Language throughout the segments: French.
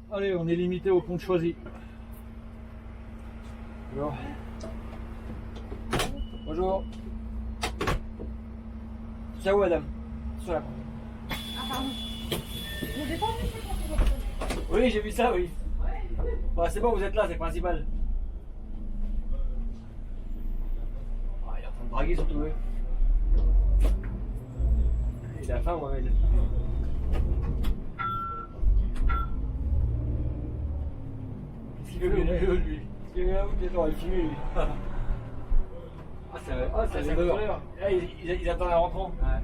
Allez, on est limité au compte choisi. Bonjour. Bonjour. Ciao madame. Sur la porte. Ah pardon. Vous n'avez pas vu cette photo? Oui, j'ai vu ça, oui. Bah, c'est bon, vous êtes là, c'est le principal. Ah, il est en train de draguer surtout, oui. Il a faim, Mohamed. Qu'est-ce qu'il veut, Il est lui mieux, lui. Qu'est-ce qu'il veut, là, il est filmé, lui. C'est un l'heure. couleur. Ah, ils attendent un rentrant. Ouais.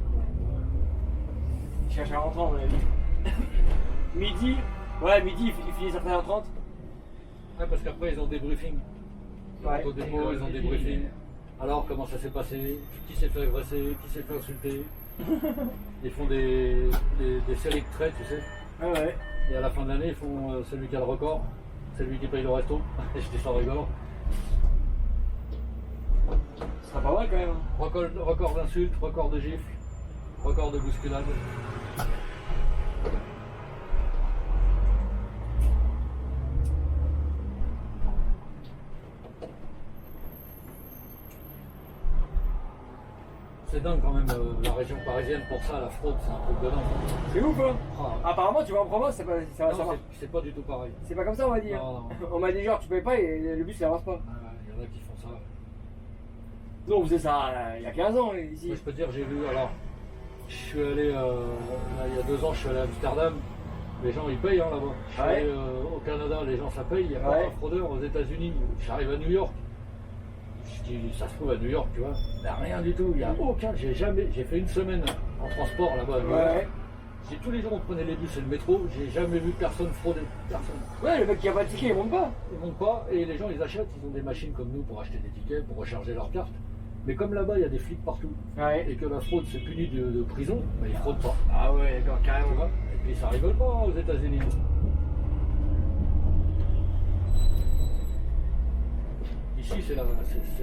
Ils cherchent un rentrant, à mon avis. Midi. Ouais, midi, il finit à 13h30. Ouais, parce qu'après, ils ont des briefings. Ouais. Au dépôt, ils ont des briefings. Alors, comment ça s'est passé? Qui s'est fait agresser? Qui s'est fait insulter? Ils font des séries de traits, tu sais. Ah ouais. Et à la fin de l'année, ils font celui qui a le record. C'est lui qui paye le resto. Et je dis ça rigolo. Ce sera pas mal quand même. Record d'insultes, record de gifles, record de bousculade. C'est dingue quand même, la région parisienne, pour ça, la fraude, c'est un truc de dingue. C'est ouf, hein. Ah, Apparemment, tu vas en province, ça non, marche. c'est pas du tout pareil. C'est pas comme ça, on m'a dit. Non, hein. non. On m'a dit genre, tu payes pas et le bus il avance pas. Il y en a qui font ça. Nous, on faisait ça il y a 15 ans ici. Moi, je peux te dire, j'ai vu, alors, je suis allé, là, il y a 2 ans, je suis allé à Amsterdam. Les gens, ils payent hein, là-bas. Je suis Ouais. allé au Canada, les gens, ça paye. Il n'y a pas Ouais. un fraudeur aux États-Unis. J'arrive à New York. Je dis, ça se trouve à New York, tu vois. Mais rien du tout. Il n'y a aucun. J'ai fait une semaine en transport là-bas à New York. Ouais. J'ai tous les jours, on prenait les bus et le métro. J'ai jamais vu personne frauder. Personne. Ouais, le mec qui a pas de ticket, il monte pas. Ils montent pas et les gens, ils achètent. Ils ont des machines comme nous pour acheter des tickets, pour recharger leur carte. Mais comme là-bas, il y a des flics partout. Ouais. Et que la fraude, c'est puni de prison, bah, ils fraudent pas. Ah ouais, d'accord, Tu carrément. vois. Et puis ça rigole pas aux États-Unis. Ici, c'est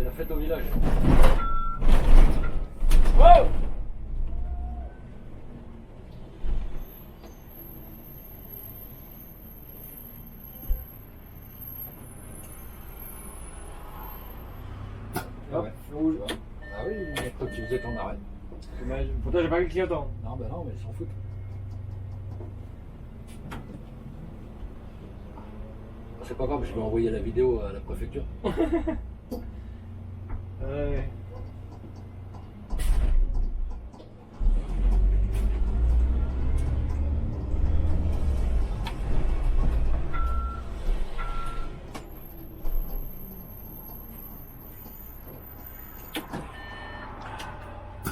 la fête au village. Wow. Hop, Ouais. rouge. Ah oui, mais quand tu faisais ton arrêt. Dommage. Pourtant, j'ai pas vu le clignotant. Non, ben non, mais ils s'en foutent. C'est pas grave, je vais envoyer la vidéo à la préfecture. Ouais.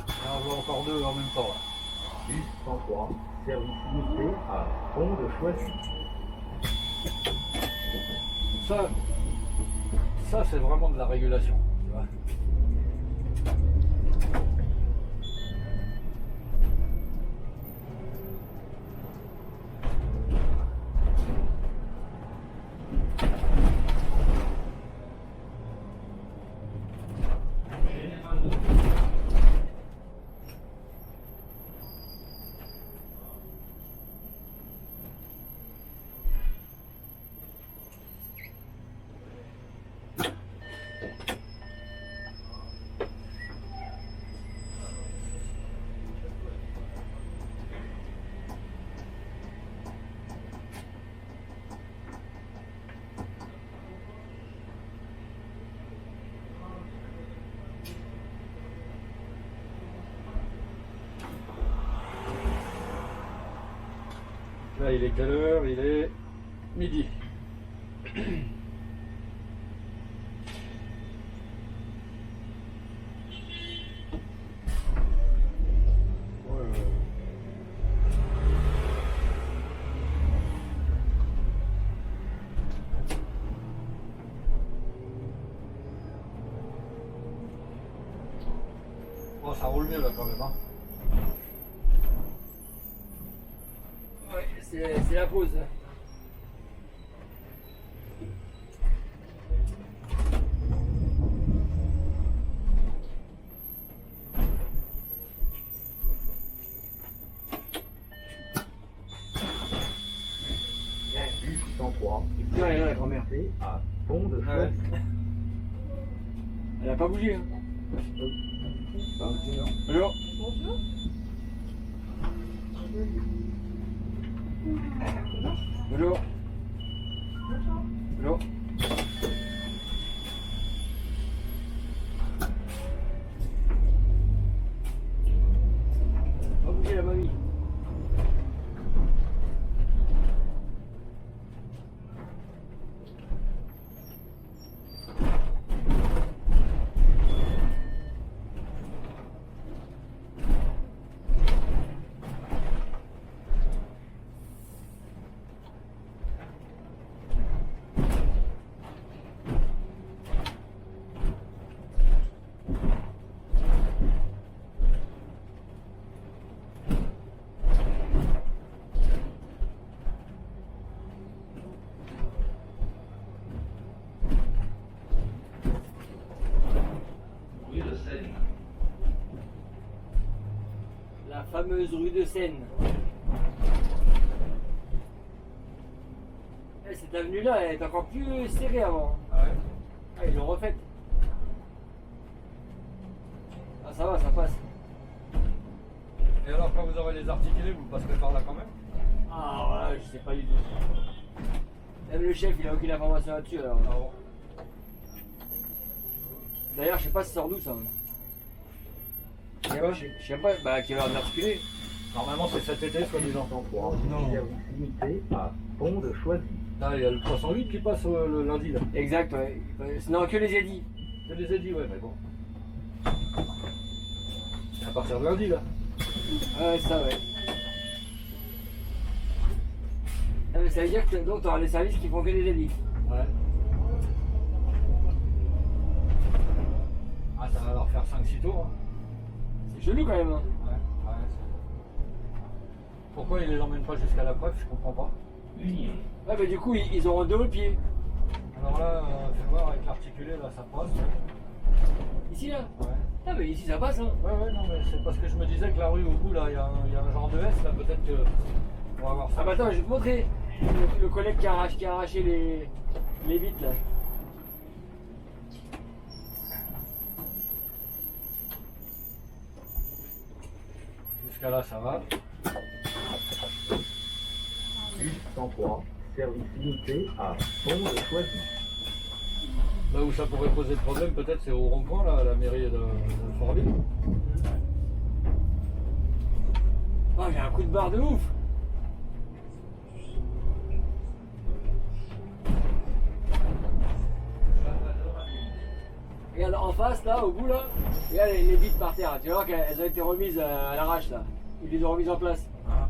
Là, on voit encore 2 en même temps. Là. Bus 103, service limité à Pont de Choisy. Ça c'est vraiment de la régulation. Tu vois. Là, il est quelle heure? Il est midi. Oh, ça roule mieux là quand même. Hein. Ouais, c'est la pause. Bus 103. Putain, elle est là, la grand-mère. C'est à pont de Ah ouais. Choisy. Elle a pas bougé. Hein. Bonjour. Bonjour. Bonjour. Bonjour. Pas bouger la mamie. La fameuse rue de Seine. Eh, cette avenue-là, elle est encore plus serrée avant. Ah ouais. Ah, ils l'ont refaite. Ah, ça va, ça passe. Et alors, quand vous aurez les articulés, vous passerez par là quand même? Ah, voilà, je sais pas du tout. Même le chef, il a aucune information là-dessus alors. Ah bon. D'ailleurs, je sais pas si ça sort d'où ça. Je sais pas, bah, qui va en articuler. Normalement, c'est cet été, soi-disant. 103. Service limité à pont de Choisy. Là, il y a le 308 qui passe le lundi, là. Exact, ouais. Non, que les édits. Je les ai dit, ouais, mais bon. C'est à partir de lundi, là. Ouais, ça, ouais. Ah, mais ça veut dire que donc tu auras des services qui font que des édits. Ouais. Ah, ça va leur faire 5-6 tours. Hein. C'est chelou quand même. Hein. Ouais, ouais. Pourquoi ils les emmènent pas jusqu'à la preuve, je comprends pas. Ouais, mais du coup, ils auront deux le pied. Alors là, fais voir avec l'articulé, là, ça passe. Ici, là. Ouais. Ah, mais ici, ça passe. Hein. Ouais, ouais, non, mais c'est parce que je me disais que la rue au bout, là, il y a un genre de S, là, peut-être que. On va voir ça. Ah, bah attends, je vais te montrer le collègue qui a arraché les vitres, là. Jusqu'à là, ça va. Bus 103. Service limité à pont de Choisy. Là où ça pourrait poser problème, peut-être, c'est au rond-point, là, à la mairie de Fortville. Oh, j'ai un coup de barre de ouf. Regarde en face là, au bout là, regarde les vitres par terre. Tu vas voir qu'elles ont été remises à l'arrache là. Ils les ont remises en place. Ah.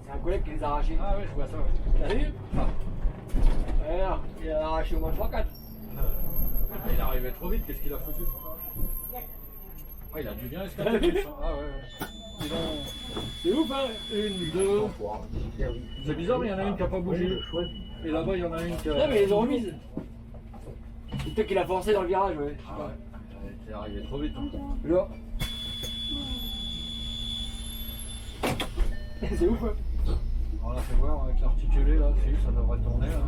C'est un collègue qui les a arrachées. Ah oui, je vois ça. Ouais. T'as vu? Ah. Regarde, il a arraché au moins 3-4. Il est arrivé trop vite, qu'est-ce qu'il a foutu? Ah, il a dû bien escaler le bus, hein. Ah ouais, ouais. Ils ont C'est ouf hein? une, deux. 103. Service C'est bizarre, mais il y en a une qui a pas bougé. pont de Choisy. Et là-bas, il y en a une qui a. Non mais ils les ont remises. C'est peut-être qu'il a forcé dans le virage, ouais. Ah ouais. C'est arrivé trop vite. Hein. Là. C'est ouf hein? Alors là, fais voir avec l'articulé, là, si, ça devrait tourner. Là.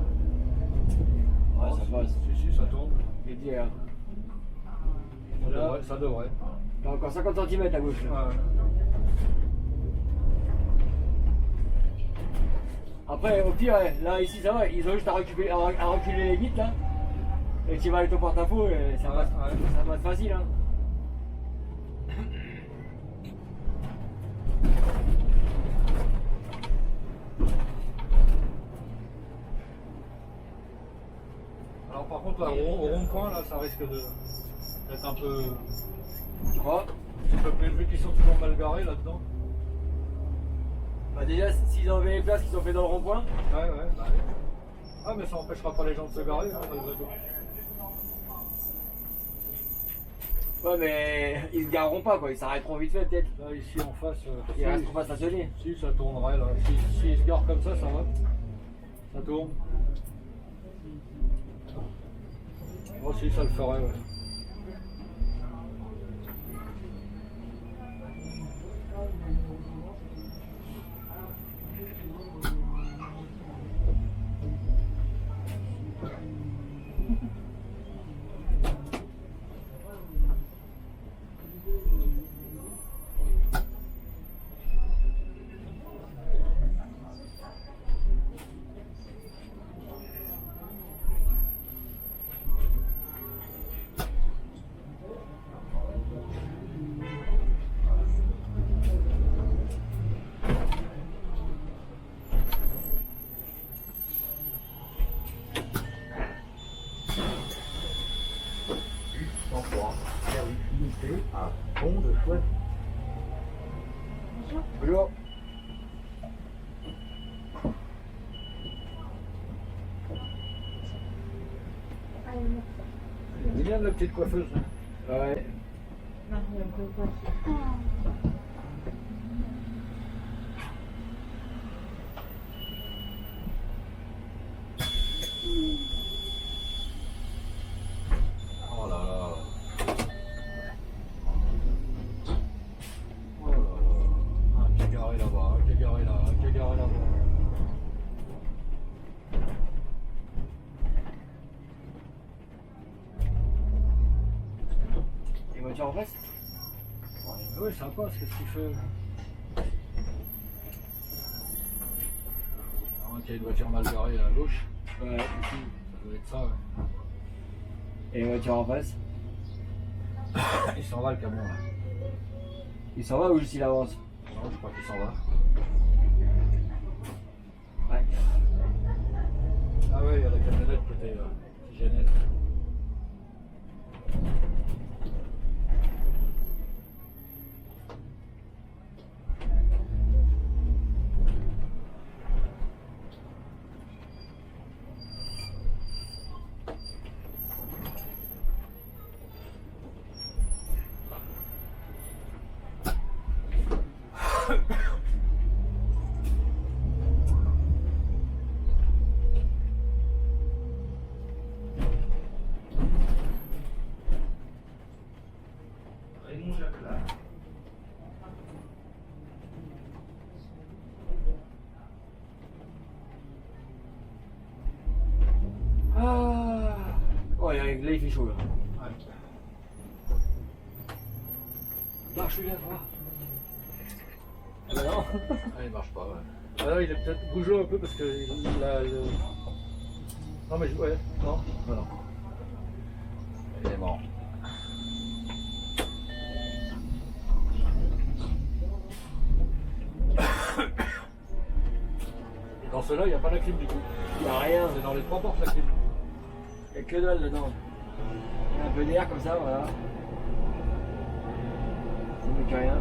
Ouais, ça passe. Si, ça tourne. Je vais te dire. Ça devrait. T'as encore 50 cm à gauche là. Ouais. Après, au pire, là, ici, ça va, ils ont juste à reculer les vitres, là. Et tu vas avec ton porte-à-faux, et ça, Ouais, passe, ouais. ça passe facile, hein. Alors par contre, là, au rond-point, là, ça risque d'être un peu, Tu crois? un petit peu plus vu qu'ils sont toujours mal garés là-dedans. Bah déjà, s'ils ont enlevé les places qu'ils ont fait dans le rond-point, Ouais, ouais. Bah, oui. Ah, mais ça empêchera pas les gens de se garer, hein, malgré tout. ouais, mais ils se gareront pas, quoi. Ils s'arrêteront vite fait, peut-être. Là, ici en face, Ils resteront pas stationnés. si, ça tournerait là. Si ils se garent comme ça va. Ça tourne. Moi aussi, ça le ferait, ouais. Marianne, la petite coiffeuse. Ouais. Marianne, quoi. Oh là là. Oh là là. Un qui est garé là-bas, un qui est garé là, un qui est garé là-bas. Les voitures en face? Oui, sympa, ce qu'il fait. À moins qu'il y ait une voiture mal garée à gauche. Ouais. Ici, ça doit être ça, ouais. Et les voitures en face? Il s'en va le camion là. Il s'en va ou juste il avance? Non, je crois qu'il s'en va. Ouais. Ah ouais, il y a la camionnette côté Genève. Raymond Jacquelin. Ah. Ouais, là il fait chaud là. Ouais. Marche bien, toi. Ah bah non. Ah, il marche pas, ouais. Ah là, il est peut-être bougé un peu parce que il a le. Non, mais ouais, non, non. Il est mort. Et dans ceux-là, il n'y a pas la clim du coup. Il n'y a rien. C'est dans les trois portes la clim. Il n'y a que dalle dedans. Il y a un peu d'air comme ça, voilà. C'est mieux que rien.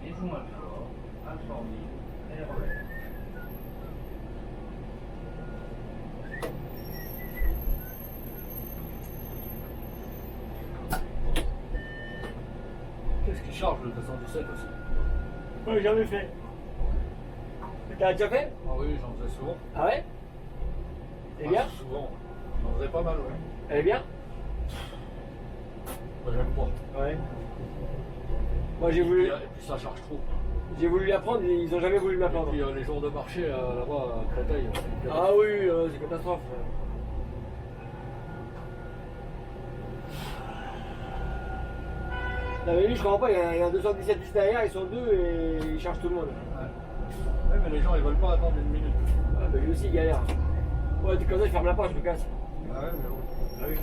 Maison Alfort, Alfortville, RER. Qu'est-ce qui charge le 217 aussi? Ouais, jamais fait. T'as déjà fait? Ah oui, j'en faisais souvent. Ah ouais? Elle est bien? Ah, souvent. J'en faisais pas mal, ouais. Elle est bien? Moi, j'aime pas. Ouais. Moi j'ai voulu, Et puis ça charge trop. l'apprendre, ils ont jamais voulu Et m'apprendre. puis les jours de marché là-bas à Créteil. Ah oui, c'est catastrophe. Non mais lui je comprends pas, il y a un 217 10 derrière, ils sont deux et ils chargent tout le monde. Ouais. Ouais, mais les gens ils veulent pas attendre une minute. Ah bah lui aussi il galère. Ouais, comme ça je ferme la porte, je me casse. Ah ouais, mais bon. Ah oui.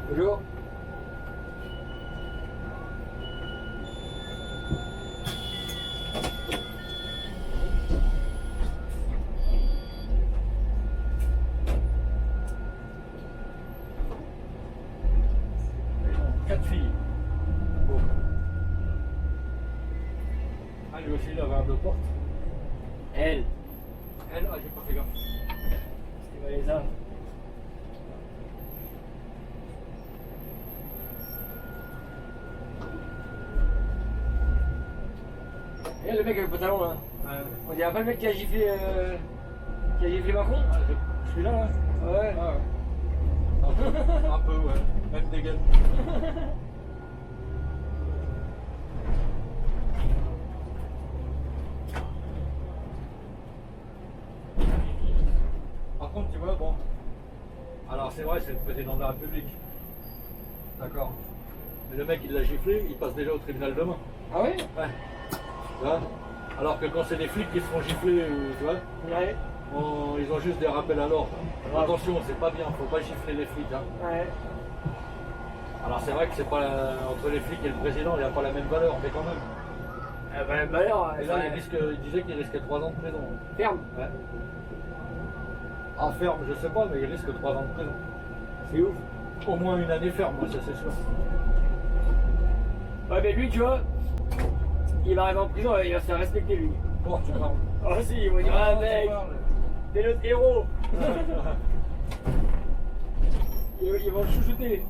Bonjour. Quatre filles. Bon. Ah, lui aussi il avait un deux portes. Elle. Elle, ah, j'ai pas fait gaffe. C'était pas ça. Et le mec avec le pantalon là. Ouais. On dirait pas le mec qui a giflé Macron? Ah, je suis là, là. Ouais. Ah, ouais. Un peu, ouais. Même des gueules. Par contre, tu vois, bon. Alors, c'est vrai, c'est le président de la République. D'accord. Mais le mec, il l'a giflé, il passe déjà au tribunal demain. Ah ouais? Ouais. Tu vois. Alors que quand c'est des flics qui se font gifler, tu vois, Ouais. ils ont juste des rappels à l'ordre. Ouais. Attention, c'est pas bien, faut pas gifler les flics. Hein. Ouais. Alors c'est vrai que c'est pas entre les flics et le président, il n'y a pas la même valeur, mais quand même. Eh ben, malheur, Et là, il disait qu'il risquait 3 ans de prison. ferme. Ouais. En ferme, je sais pas, mais il risque 3 ans de prison. C'est ouf. Au moins une année ferme, moi, ça c'est sûr. Ouais, mais lui, tu vois, il va arriver en prison, il va se faire respecter, lui. Bon, tu parles. Oh, si, ils vont dire, ah, tu mec, parles. t'es notre héros. Ils vont le chouchouter.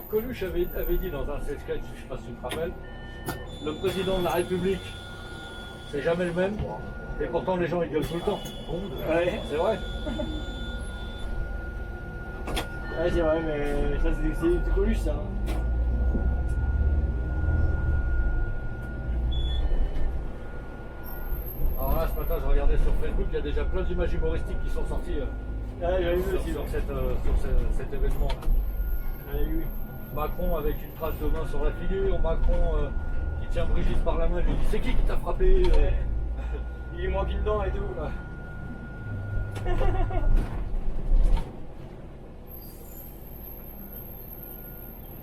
Coluche avait dit dans un de ses sketchs, je sais pas si tu te rappelles, le président de la République, c'est jamais le même, et pourtant les gens ils gueulent tout le temps. Ouais. C'est vrai. Ouais, c'est vrai, mais ça, c'est Coluche, ça. Hein. Alors là, ce matin, je regardais sur Facebook, il y a déjà plein d'images humoristiques qui sont sorties Ouais, j'avais vu sur, aussi. sur Ouais. cet événement. J'avais vu. Macron avec une trace de main sur la figure, Macron qui tient Brigitte par la main, lui dit c'est qui t'a frappé Ouais. Il lui manque une dent et tout.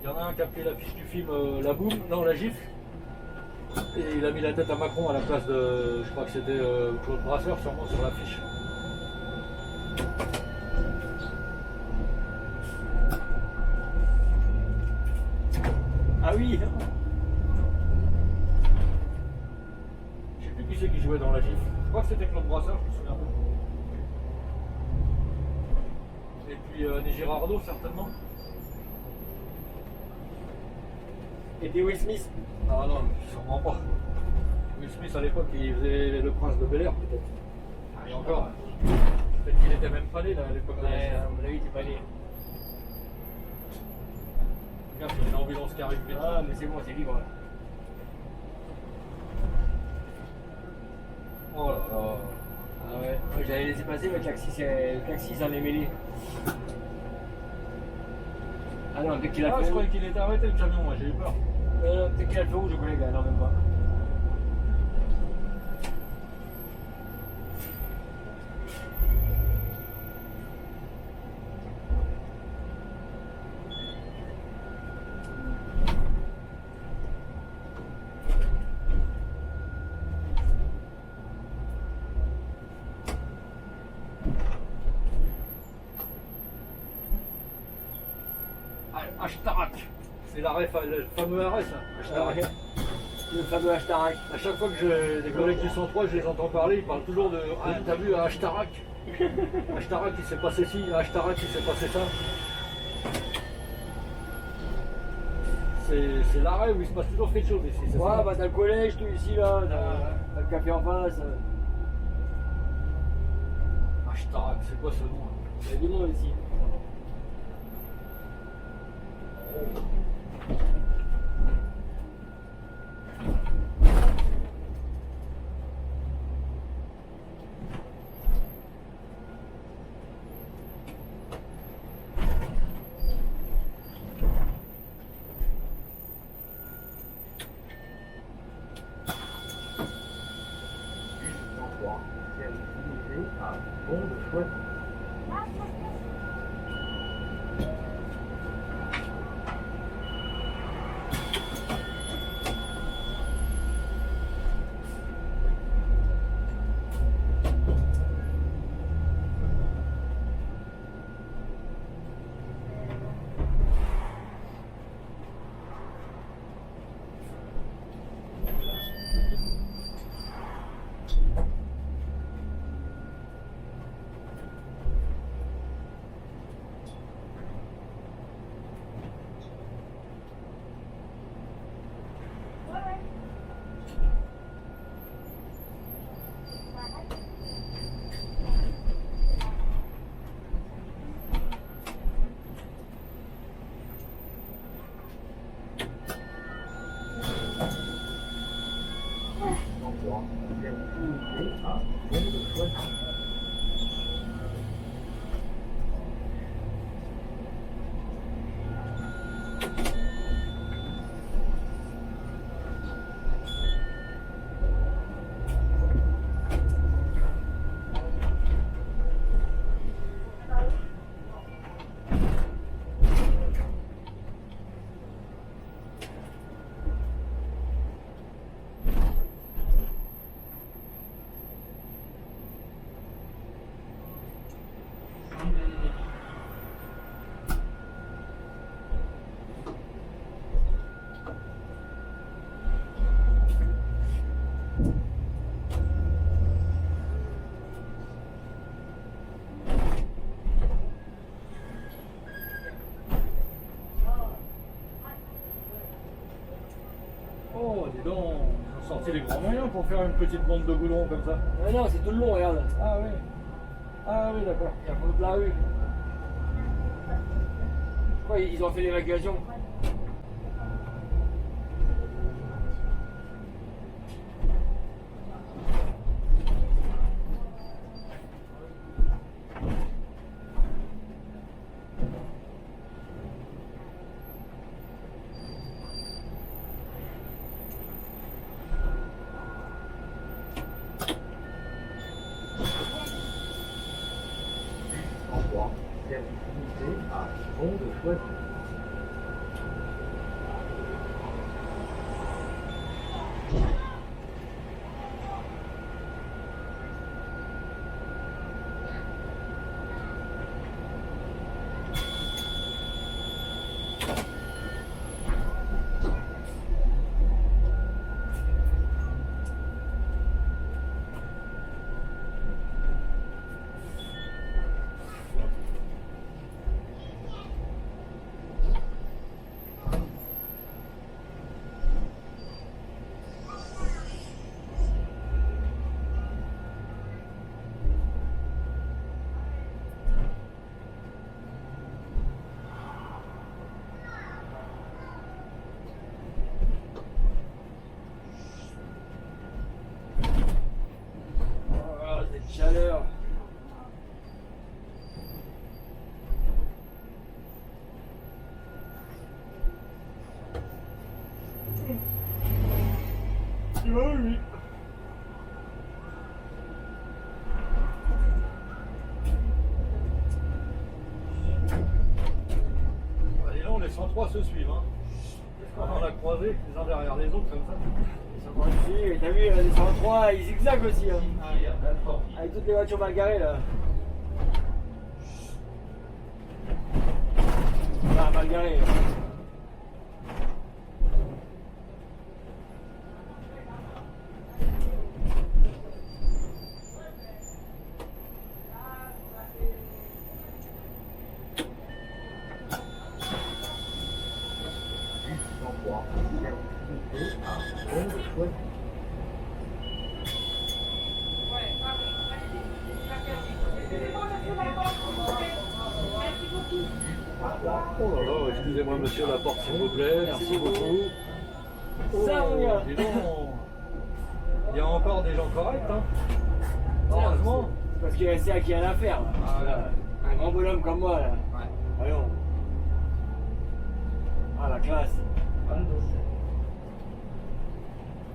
Il y en a un qui a pris l'affiche du film La Boum, non La Gifle, et il a mis la tête à Macron à la place de, je crois que c'était Claude Brasseur sûrement sur l'affiche. Ah oui. Je sais plus qui c'est qui jouait dans La Gifle. Je crois que c'était Claude Brasseur, je me souviens pas. Et puis Annie Girardot certainement. Et puis Will Smith. Ah non, sûrement pas. Will Smith à l'époque il faisait le prince de Bel-Air peut-être. Et encore. Peut-être qu'il était même pas né là, à l'époque de La Ouais, Gifle. à mon avis, t'es pas né. Regarde, il y a une ambulance qui arrive vite. Ah, mais c'est bon, c'est libre. Oh là là. Ah ouais. Moi, j'avais laissé passer, mais le taxi s'en est mêlé. Ah non, dès qu'il a Ah, fait. je croyais qu'il était arrêté le camion, moi j'ai eu peur. Dès qu'il a le feu rouge, je connais, non, même pas. Ashtarak. C'est le fameux arrêt ça. Ashtarak. Le fameux Ashtarak. À chaque fois que j'ai des collègues du 103, je les entends parler, ils parlent toujours de ah, t'as vu à Ashtarak. Ashtarak il s'est passé ci, à Ashtarak il s'est passé ça. C'est l'arrêt où il se passe toujours quelque chose ici. c'est Ouais, ça bah t'as le collège, tout ici, là. T'as le café en face. Ashtarak, c'est quoi ce nom Il y a du monde ici. C'est utilisé à Bond choisi. Dis donc, ils ont sorti les grands moyens pour faire une petite bande de goudron comme ça. Ah non, c'est tout le long, regarde. Ah oui. Ah oui, d'accord. Il y a toute la rue. Je crois qu'ils ont fait l'évacuation. En 3, service limité à Pont de Choisy. Oh, cette chaleur. Oui. Bah, dis donc, les 103 se suivent. Hein. On a croisé les uns derrière les autres comme ça. Ils sont encore ici, et t'as vu, les 103, ils zigzaguent aussi. Hein. Avec toutes les voitures mal garées là. Ah, mal garées. En 3, service limité à Pont de Choisy. Oh là là, excusez-moi monsieur Laporte s'il vous plaît, merci beaucoup. Ça, mon gars. Dis donc, il y a encore des gens corrects, hein. Heureusement. Parce qu'il restait à qui rien à faire. Là. Ah, là. Un grand bonhomme comme moi là. Ouais. Voyons. Ah la classe.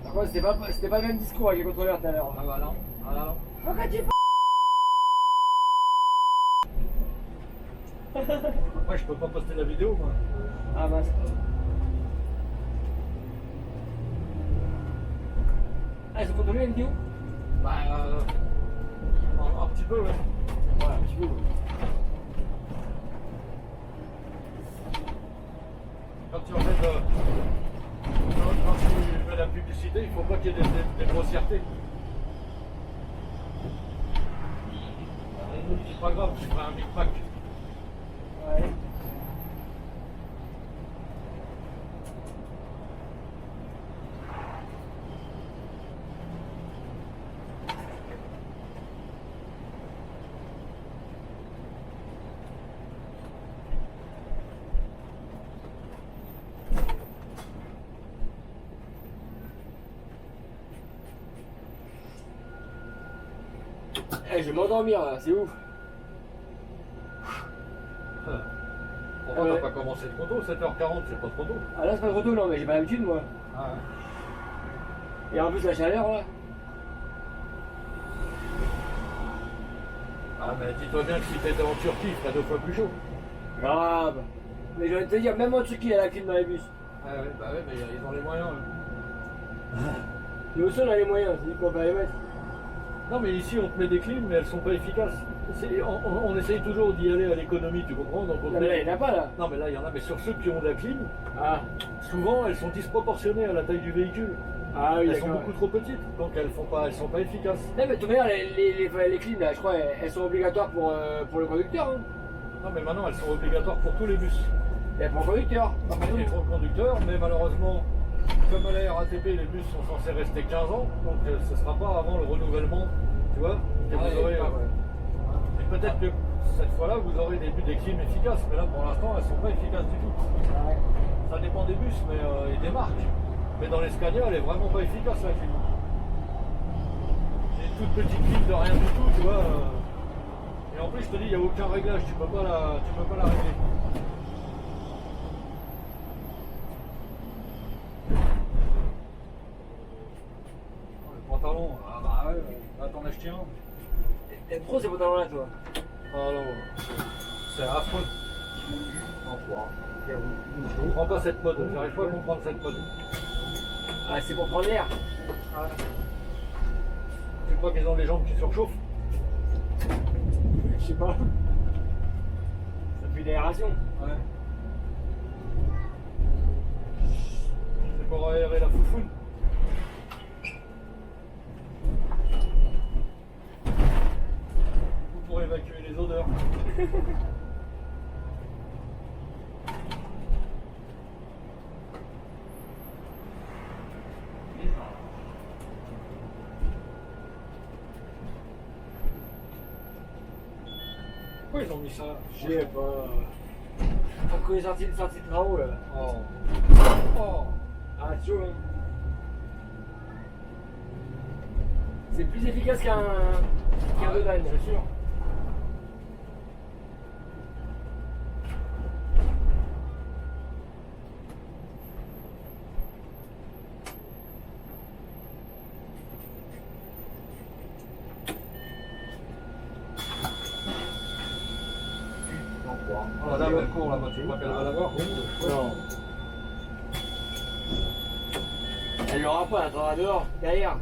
Par contre, c'était pas le même discours avec les contrôleurs tout à l'heure. Ah bah non, ah là non. Pourquoi tu Moi je peux pas poster la vidéo moi. Ah mince. Ah, ils ont contrôlé la vidéo? Bah un petit peu ouais. Ouais, un petit peu. Quand tu en fais quand tu fais la publicité, il faut pas qu'il y ait des grossièretés. C'est pas grave, tu feras un micmac. Ouais. Eh, je vais m'endormir là, c'est ouf. Pourquoi t'as pas commencé trop tôt? 7h40, c'est pas trop tôt. Ah là, c'est pas trop tôt, non, mais j'ai pas l'habitude moi. Ah ouais. Et en plus, la chaleur là. Ah mais dis-toi bien que si t'étais en Turquie, il ferait 2 fois plus chaud. Grave. Mais j'ai envie de te dire, même en Turquie, il y a la clim dans les bus. Ah ouais, bah ouais, mais ils ont les moyens. Eux. Nous aussi, on a les moyens, c'est dit qu'on peut les mettre. Non mais ici on te met des clims mais elles sont pas efficaces. On essaye toujours d'y aller à l'économie, tu comprends? Donc on Non, mais là, il n'y en a pas là. Non mais là il y en a, mais sur ceux qui ont de la clim, Ah, souvent elles sont disproportionnées à la taille du véhicule. ah oui, Elles sont d'accord. beaucoup trop petites, donc elles sont pas efficaces. Non, mais de toute manière, les clims là, je crois, elles sont obligatoires pour le conducteur. Hein. Non mais maintenant elles sont obligatoires pour tous les bus. Et pour le conducteur, pas pour Et nous. pour le conducteur, mais malheureusement, comme à la RATP, les bus sont censés rester 15 ans, donc ce ne sera pas avant le renouvellement, tu vois. Et vous aurez, et peut-être que cette fois-là, vous aurez des clim efficaces, mais là pour l'instant, elles ne sont pas efficaces du tout. Ça dépend des bus et des marques. Mais dans les Scania, elle est vraiment pas efficace la clim. C'est une toute petite clim de rien du tout, tu vois. Et en plus, je te dis, il n'y a aucun réglage, tu peux pas la régler. Le pantalon, ah bah ouais, va t'en acheter un. T'es trop ces pantalons là toi. Ah non, c'est affreux. En quoi faire une Je comprends pas cette mode, j'arrive pas à comprendre cette mode. Ah c'est pour prendre l'air. Tu crois qu'ils ont les jambes qui surchauffent? Je sais pas. Ça fait l'aération. Ouais. C'est pour aérer la foufoune. Ou pour évacuer les odeurs. Pourquoi ils ont mis ça? Je sais pas. Quand il est sorti de travaux là. Oh. Oh. Ah chaud hein. C'est plus efficace qu'un Dodan. C'est sûr. En quoi Oh, la dame elle court là-bas, tu crois qu'elle va l'avoir? Non. Elle l'aura pas, elle attendra dehors, derrière.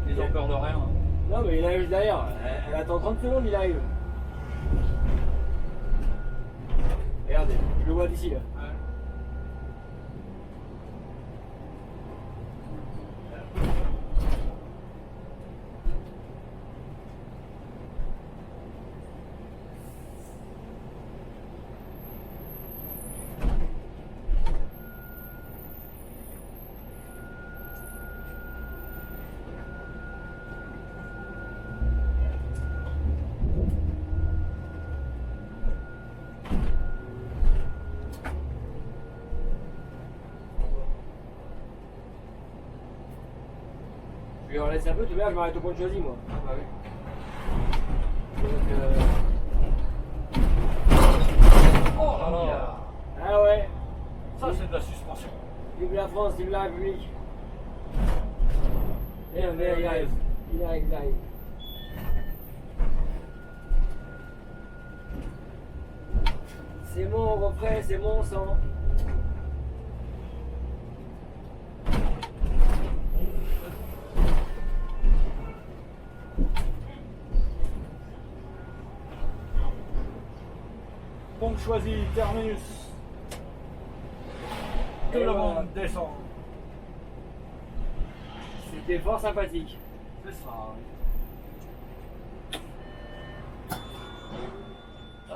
Ils ont peur de rien. Hein. Non mais il arrive juste derrière. Elle attend 30 secondes, il arrive. Regardez, je le vois d'ici là. Je lui en laisse un peu, tout à l'heure je m'arrête au point de choisi moi. Ah bah oui. Donc Oh là là. ah ouais, Ça c'est de la suspension. vive la France, vive la République. Et il arrive, il arrive, il arrive. C'est mon refrain, c'est mon sang. Pompe choisie, terminus. Que Et le voilà. monde descend. C'était fort sympathique. C'est ça. Ah.